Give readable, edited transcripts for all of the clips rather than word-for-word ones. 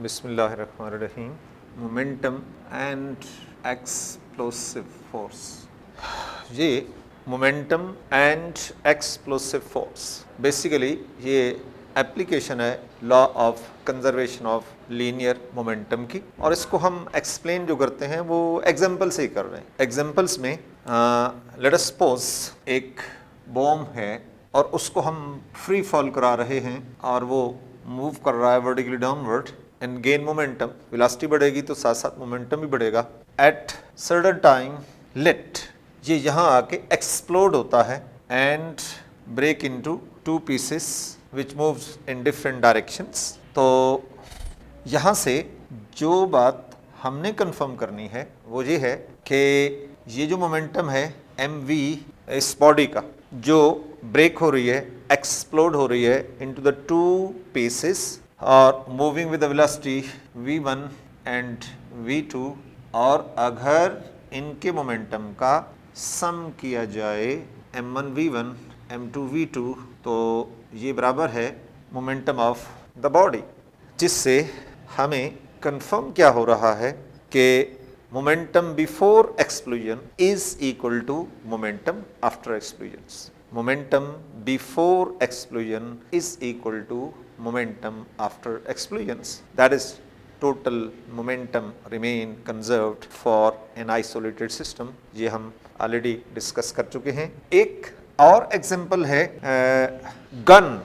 बिस्मिल्लाहिर्रहमानिर्रहीम। Momentum and explosive force. ये momentum and explosive force basically ये एप्लीकेशन है law of conservation of linear momentum की, और इसको हम एक्सप्लेन जो करते हैं वो एग्जांपल से ही कर रहे हैं। एग्जांपल्स में लेट अस सपोज एक बॉम्ब है और उसको हम फ्री फॉल करा रहे हैं और वो मूव कर रहा है vertically downward and gain momentum. Velocity बढ़ेगी तो साथ साथ मोमेंटम भी बढ़ेगा। एट सर्टेन टाइम लेट ये यहाँ आके एक्सप्लोड होता है and break into two pieces which moves in different directions. तो यहाँ से जो बात हमने कंफर्म करनी है वो ये है कि ये जो मोमेंटम है mv इस बॉडी का जो ब्रेक हो रही है, एक्सप्लोड हो रही है इनटू द टू पीसेस और moving with the velocity v1 and v2, और अगर इनके मोमेंटम का सम किया जाए m1 v1 m2 v2 तो ये बराबर है मोमेंटम ऑफ द बॉडी, जिससे हमें कंफर्म क्या हो रहा है कि momentum before explosion is equal to momentum after explosion. Momentum before explosion is equal to momentum after explosion. That is total momentum remain conserved for an isolated system। ये हम already discuss कर चुके हैं। एक और एग्जांपल है gun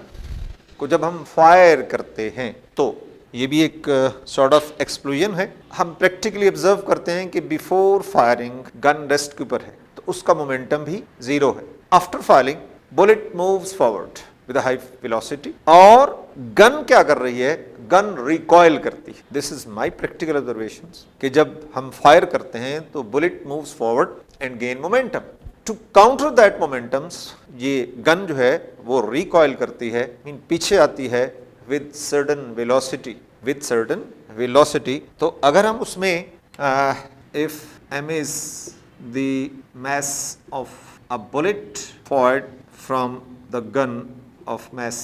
को जब हम फायर करते हैं तो ये भी एक सॉर्ट ऑफ एक्सप्लोजन है। हम प्रैक्टिकली ऑब्जर्व करते हैं कि बिफोर फायरिंग गन रेस्ट के ऊपर है तो उसका मोमेंटम भी जीरो है। After firing bullet moves forward with high velocity, और गन क्या कर रही है, गन रिकॉइल करती है। This is my practical observations कि जब हम फायर करते हैं तो bullet moves forward and gain momentum. To counter that momentums ये गन जो है वो रिकॉइल करती है, मीन पीछे आती है विद सर्टेन वेलोसिटी। तो अगर हम उसमें if m is the mass of a bullet fired from the gun of mass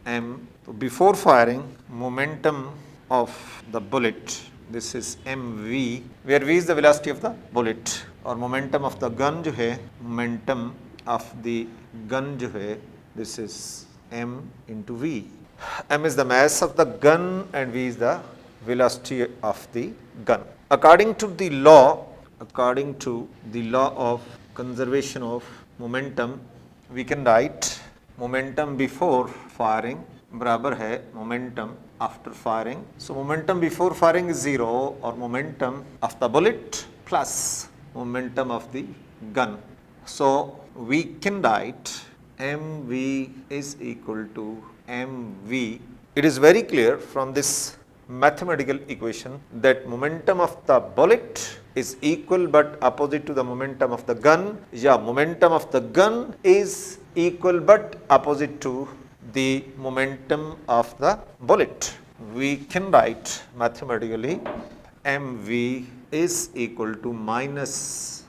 m, so before firing momentum of the bullet, this is mv, where v is the velocity of the bullet, और momentum of the gun जो है, momentum of the gun जो है, this is m into v। m is the mass of the gun and v is the velocity of the gun। According to the law of conservation of momentum, we can write momentum before firing बराबर है momentum after firing। So momentum before firing is zero, or momentum of the bullet plus momentum of the gun। So we can write mv is equal to mv। It is very clear from this mathematical equation that momentum of the bullet is equal but opposite to the momentum of the gun, या momentum of the gun is equal but opposite to the momentum of the bullet। We can write mathematically mv is equal to minus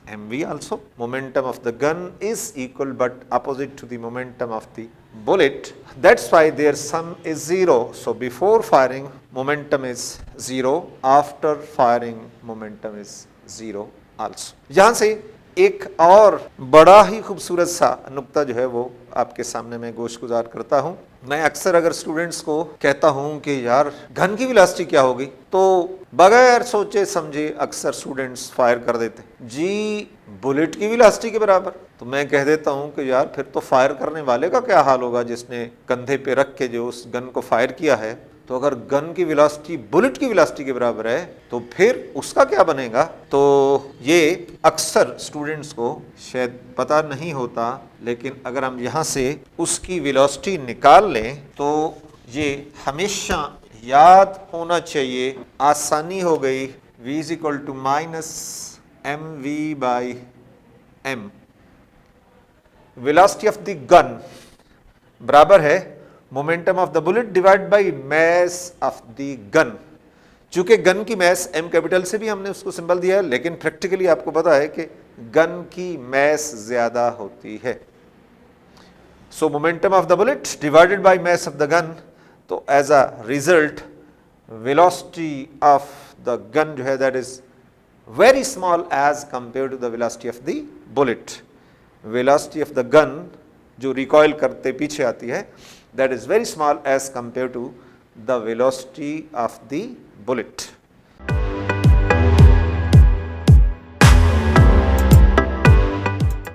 mv also। Momentum of the gun is equal but opposite to the momentum of the bullet, that's why their sum is zero। So before firing momentum is zero, after firing momentum is zero also। यहाँ से एक और बड़ा ही खूबसूरत सा नुक्ता जो है वो आपके सामने मैं गोशगुजार करता हूँ। मैं अक्सर अगर स्टूडेंट्स को कहता हूँ कि यार गन की वेलोसिटी क्या होगी, तो बगैर सोचे समझे अक्सर स्टूडेंट्स फायर कर देते जी बुलेट की वेलोसिटी के बराबर। तो मैं कह देता हूँ कि यार फिर तो फायर करने वाले का क्या हाल होगा जिसने कंधे पे रख के जो उस गन को फायर किया है। तो अगर गन की वेलोसिटी बुलेट की वेलोसिटी के बराबर है तो फिर उसका क्या बनेगा। तो ये अक्सर स्टूडेंट्स को शायद पता नहीं होता, लेकिन अगर हम यहाँ से उसकी वेलोसिटी निकाल लें तो ये हमेशा याद होना चाहिए, आसानी हो गई। v is equal to minus mv by m। Velocity of the gun बराबर है momentum of the bullet divide by mass of the gun. चूंकि गन की मैस m कैपिटल से भी हमने उसको सिंबल दिया है, लेकिन प्रैक्टिकली आपको पता है कि गन की मैस ज्यादा होती है। So momentum of the bullet divided by mass of the gun, तो as a result velocity of the gun जो है that is very small as compared to the velocity of the bullet. Velocity of the gun जो recoil करते पीछे आती है that is very small as compared to the velocity of the bullet.